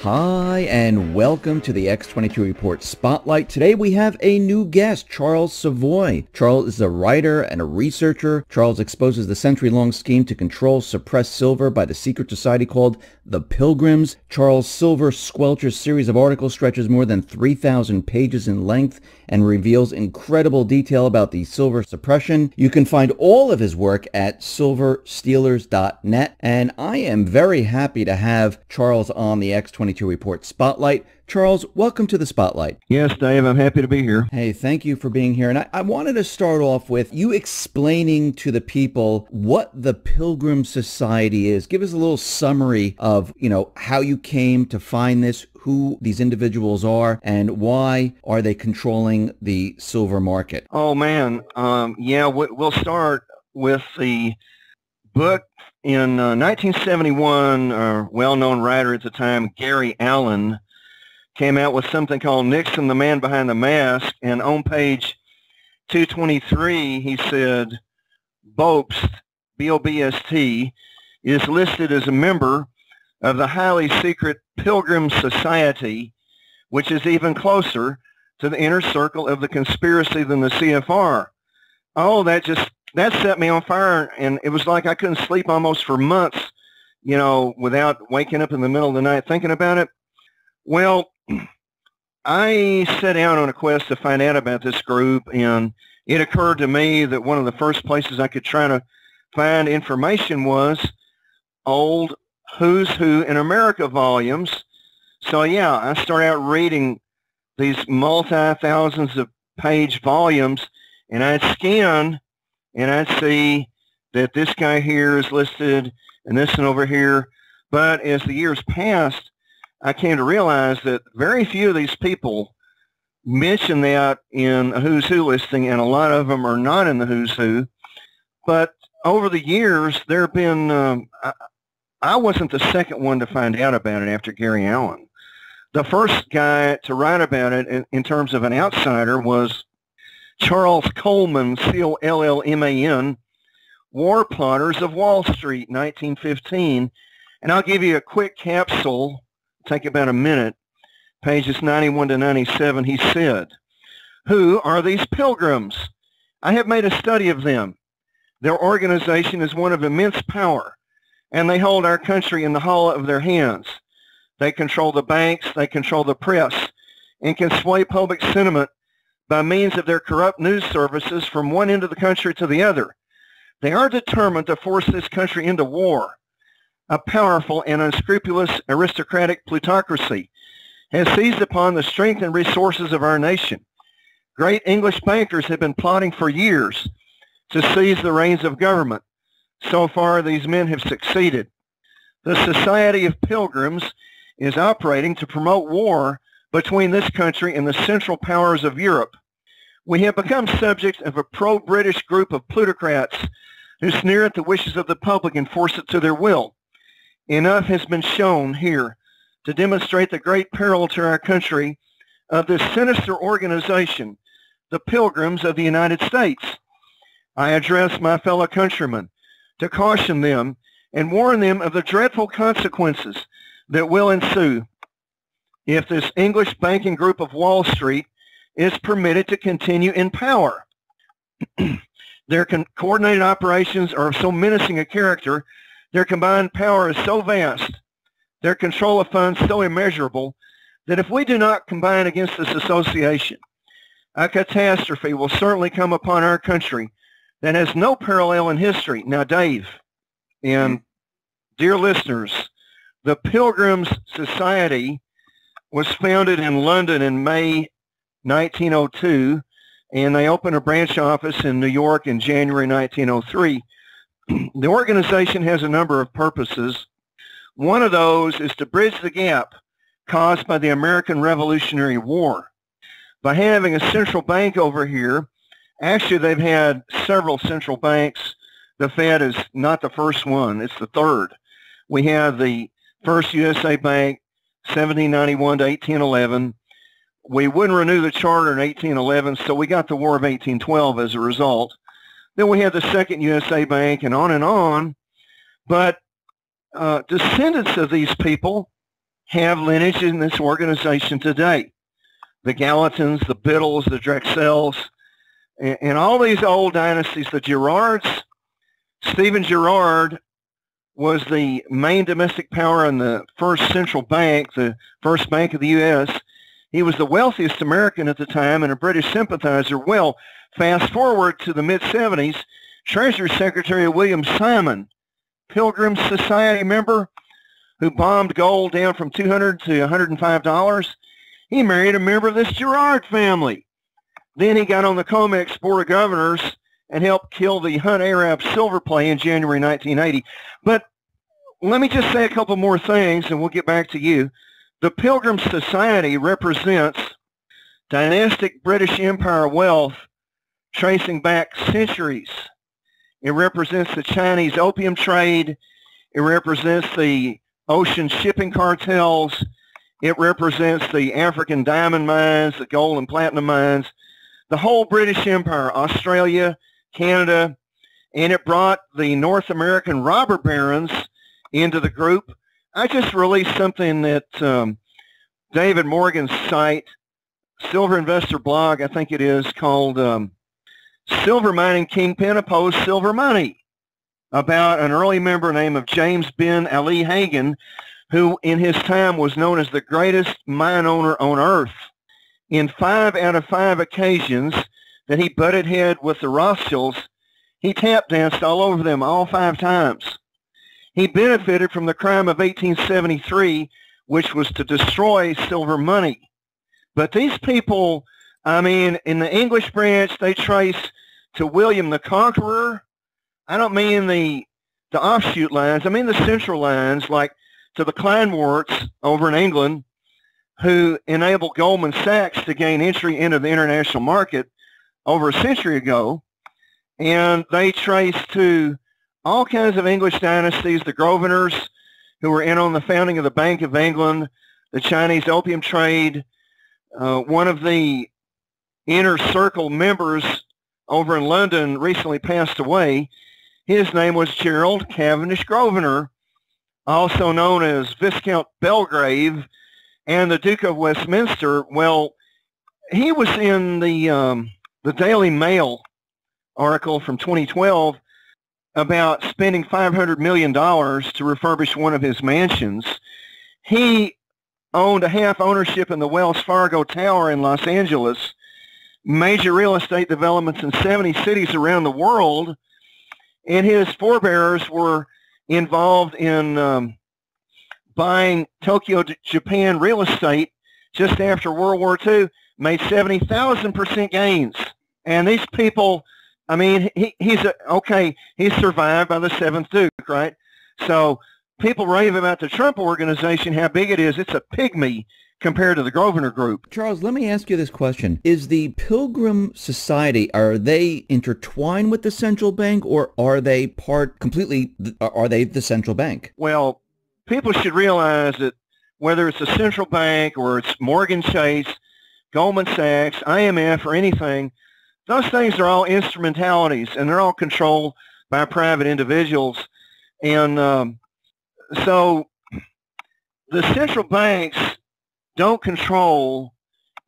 Hi, and welcome to the X22 Report Spotlight. Today we have a new guest, Charles.Savoie. Charles is a writer and a researcher. Charles exposes the century-long scheme to control suppressed silver by the secret society called the Pilgrims. Charles' Silver Squelcher series of articles stretches more than 3,000 pages in length and reveals incredible detail about the silver suppression. You can find all of his work at silverstealers.net, and I am very happy to have Charles on the X22 Report Spotlight. Charles, welcome to the Spotlight. Yes, Dave, I'm happy to be here. Hey, thank you for being here. And I wanted to start off with you explaining to the people what the Pilgrim Society is. Give us a little summary of, how you came to find this, who these individuals are, and why are they controlling the silver market? Oh, man. We'll start with the book. In 1971, a well-known writer at the time, Gary Allen, came out with something called Nixon, the Man Behind the Mask, and on page 223, he said, Bobst, B-O-B-S-T, is listed as a member of the highly secret Pilgrim Society, which is even closer to the inner circle of the conspiracy than the CFR. Oh, that set me on fire, and it was like I couldn't sleep almost for months, without waking up in the middle of the night thinking about it. Well, I set out on a quest to find out about this group, and it occurred to me that one of the first places I could try to find information was old Who's Who in America volumes. So, I started out reading these multi-thousands of page volumes, and I'd scan, and I'd see that this guy here is listed, and this one over here. But as the years passed, I came to realize that very few of these people mention that in a Who's Who listing, and a lot of them are not in the Who's Who. But over the years, there have been, I wasn't the second one to find out about it after Gary Allen. The first guy to write about it in terms of an outsider was Charles Coleman, C-O-L-L-M-A-N, War Plotters of Wall Street, 1915. And I'll give you a quick capsule. Take about a minute, pages 91 to 97, he said, Who are these pilgrims? I have made a study of them. Their organization is one of immense power, and they hold our country in the hollow of their hands. They control the banks, they control the press, and can sway public sentiment by means of their corrupt news services from one end of the country to the other. They are determined to force this country into war. A powerful and unscrupulous aristocratic plutocracy has seized upon the strength and resources of our nation. Great English bankers have been plotting for years to seize the reins of government. So far, these men have succeeded. The Society of Pilgrims is operating to promote war between this country and the Central Powers of Europe. We have become subject of a pro-British group of plutocrats who sneer at the wishes of the public and force it to their will. Enough has been shown here to demonstrate the great peril to our country of this sinister organization, the Pilgrims of the United States. I address my fellow countrymen to caution them and warn them of the dreadful consequences that will ensue if this English banking group of Wall Street is permitted to continue in power. Their coordinated operations are of so menacing a character, their combined power is so vast, their control of funds so immeasurable, that if we do not combine against this association, a catastrophe will certainly come upon our country that has no parallel in history. Now, Dave and dear listeners, the Pilgrims Society was founded in London in May 1902, and they opened a branch office in New York in January 1903. The organization has a number of purposes. One of those is to bridge the gap caused by the American Revolutionary War. By having a central bank over here, actually they've had several central banks. The Fed is not the first one, it's the third. We have the First USA Bank, 1791 to 1811. We wouldn't renew the charter in 1811, so we got the War of 1812 as a result. Then we had the Second USA Bank, and on and on. But descendants of these people have lineage in this organization today. The Gallatins, the Biddles, the Drexels, and all these old dynasties, the Girards. Stephen Girard was the main domestic power in the first central bank, the first bank of the U.S. He was the wealthiest American at the time and a British sympathizer. Well, fast forward to the mid-'70s, Treasury Secretary William Simon, Pilgrim Society member who bombed gold down from $200 to $105, he married a member of this Girard family. Then he got on the COMEX Board of Governors and helped kill the Hunt Arab silver play in January 1980. But let me just say a couple more things, and we'll get back to you. The Pilgrim Society represents dynastic British Empire wealth tracing back centuries. It represents the Chinese opium trade. It represents the ocean shipping cartels. It represents the African diamond mines, the gold and platinum mines, the whole British Empire, Australia, Canada, and it brought the North American robber barons into the group. I just released something that David Morgan's site, Silver Investor Blog, I think it is, called Silver Mining Kingpin Opposed Silver Money, about an early member named James bin Ali Hagen, who in his time was known as the greatest mine owner on earth. In 5 out of 5 occasions that he butted head with the Rothschilds, he tap danced all over them all 5 times. He benefited from the crime of 1873, which was to destroy silver money. But these people, I mean, in the English branch, they trace to William the Conqueror. I don't mean the offshoot lines. I mean the central lines, like to the Kleinworts over in England, who enabled Goldman Sachs to gain entry into the international market over a century ago. And they trace to all kinds of English dynasties, the Grosvenors, who were in on the founding of the Bank of England, the Chinese opium trade. One of the inner circle members over in London recently passed away. His name was Gerald Cavendish Grosvenor, also known as Viscount Belgrave, and the Duke of Westminster. Well, he was in the Daily Mail article from 2012 about spending $500 million to refurbish one of his mansions. He owned a half ownership in the Wells Fargo Tower in Los Angeles, major real estate developments in 70 cities around the world, and his forebears were involved in buying Tokyo, Japan real estate just after World War II, made 70,000% gains. And these people, I mean, he's survived by the 7th Duke, right? So people rave about the Trump organization, how big it is. It's a pygmy compared to the Grosvenor Group. Charles, let me ask you this question. Is the Pilgrim Society, are they intertwined with the central bank, or are they are they the central bank? Well, people should realize that whether it's the central bank or it's Morgan Chase, Goldman Sachs, IMF, or anything, those things are all instrumentalities, and they're all controlled by private individuals. And so the central banks don't control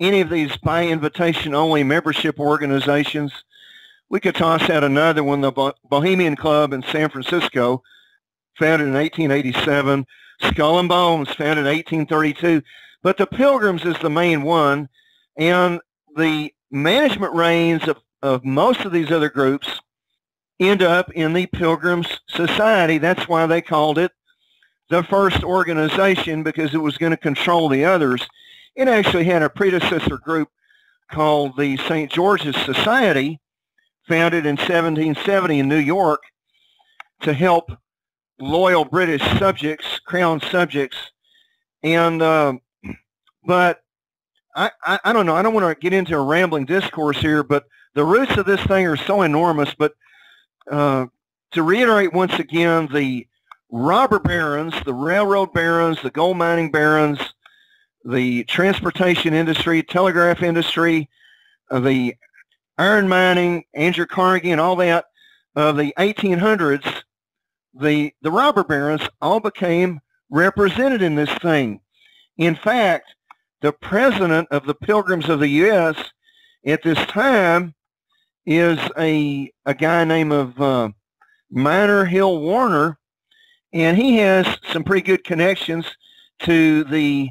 any of these by invitation only membership organizations. We could toss out another one, the Bohemian Club in San Francisco, founded in 1887. Skull and Bones, founded in 1832. But the Pilgrims is the main one, and the management reins of most of these other groups end up in the Pilgrims Society. That's why they called it the first organization, because it was going to control the others. It actually had a predecessor group called the St. George's Society, founded in 1770 in New York to help loyal British subjects, crown subjects. And but I don't know. I don't want to get into a rambling discourse here, but the roots of this thing are so enormous. But to reiterate once again, the robber barons, the railroad barons, the gold mining barons, the transportation industry, telegraph industry, the iron mining, Andrew Carnegie, and all that of the 1800s, the robber barons all became represented in this thing. In fact, the president of the Pilgrims of the U.S. at this time is a guy named of Minor Hill Warner, and he has some pretty good connections to the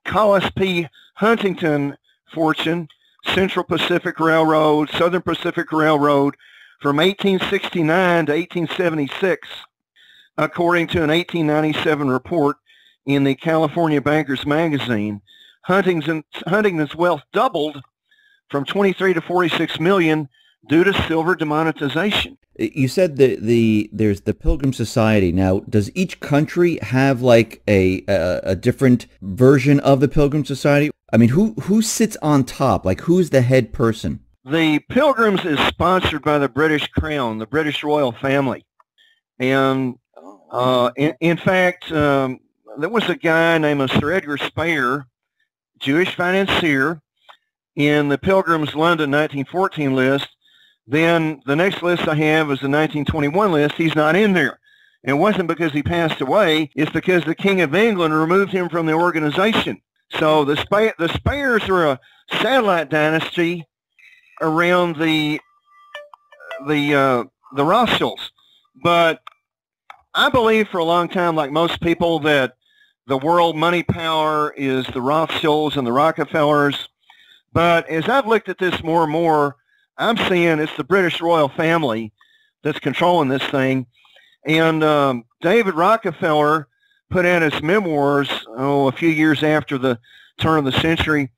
Collis P. Huntington fortune, Central Pacific Railroad, Southern Pacific Railroad, from 1869 to 1876, according to an 1897 report in the California Bankers magazine. Huntington's wealth doubled from 23 to 46 million due to silver demonetization. You said there's the Pilgrim Society. Now, does each country have like a different version of the Pilgrim Society? I mean, who sits on top? Like, who's the head person? The Pilgrims is sponsored by the British Crown, the British royal family. And in fact, there was a guy named Sir Edgar Speyer, Jewish financier, in the Pilgrims London 1914 list. Then the next list I have is the 1921 list. He's not in there. It wasn't because he passed away. It's because the King of England removed him from the organization. So the Speyers are a satellite dynasty around the Rothschilds. But I believe for a long time, like most people, that the world money power is the Rothschilds and the Rockefellers. But as I've looked at this more and more, I'm seeing it's the British royal family that's controlling this thing. And David Rockefeller put out his memoirs, a few years after the turn of the century.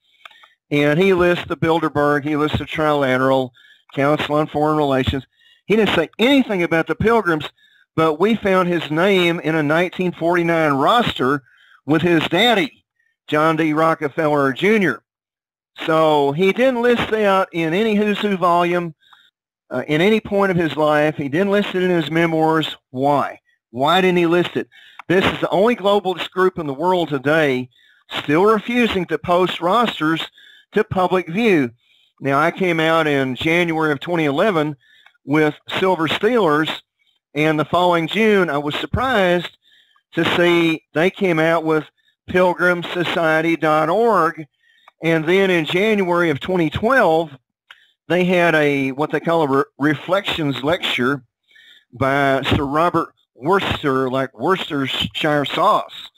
And he lists the Bilderberg, he lists the Trilateral, Council on Foreign Relations. He didn't say anything about the Pilgrims, but we found his name in a 1949 roster with his daddy, John D. Rockefeller Jr. So he didn't list out in any Who's Who volume, in any point of his life. He didn't list it in his memoirs. Why? Why didn't he list it? This is the only globalist group in the world today still refusing to post rosters to public view. Now, I came out in January of 2011 with Silver Steelers, and the following June, I was surprised to see they came out with pilgrimsociety.org. And then in January of 2012, they had what they call a reflections lecture by Sir Robert Worcester, like Worcestershire sauce.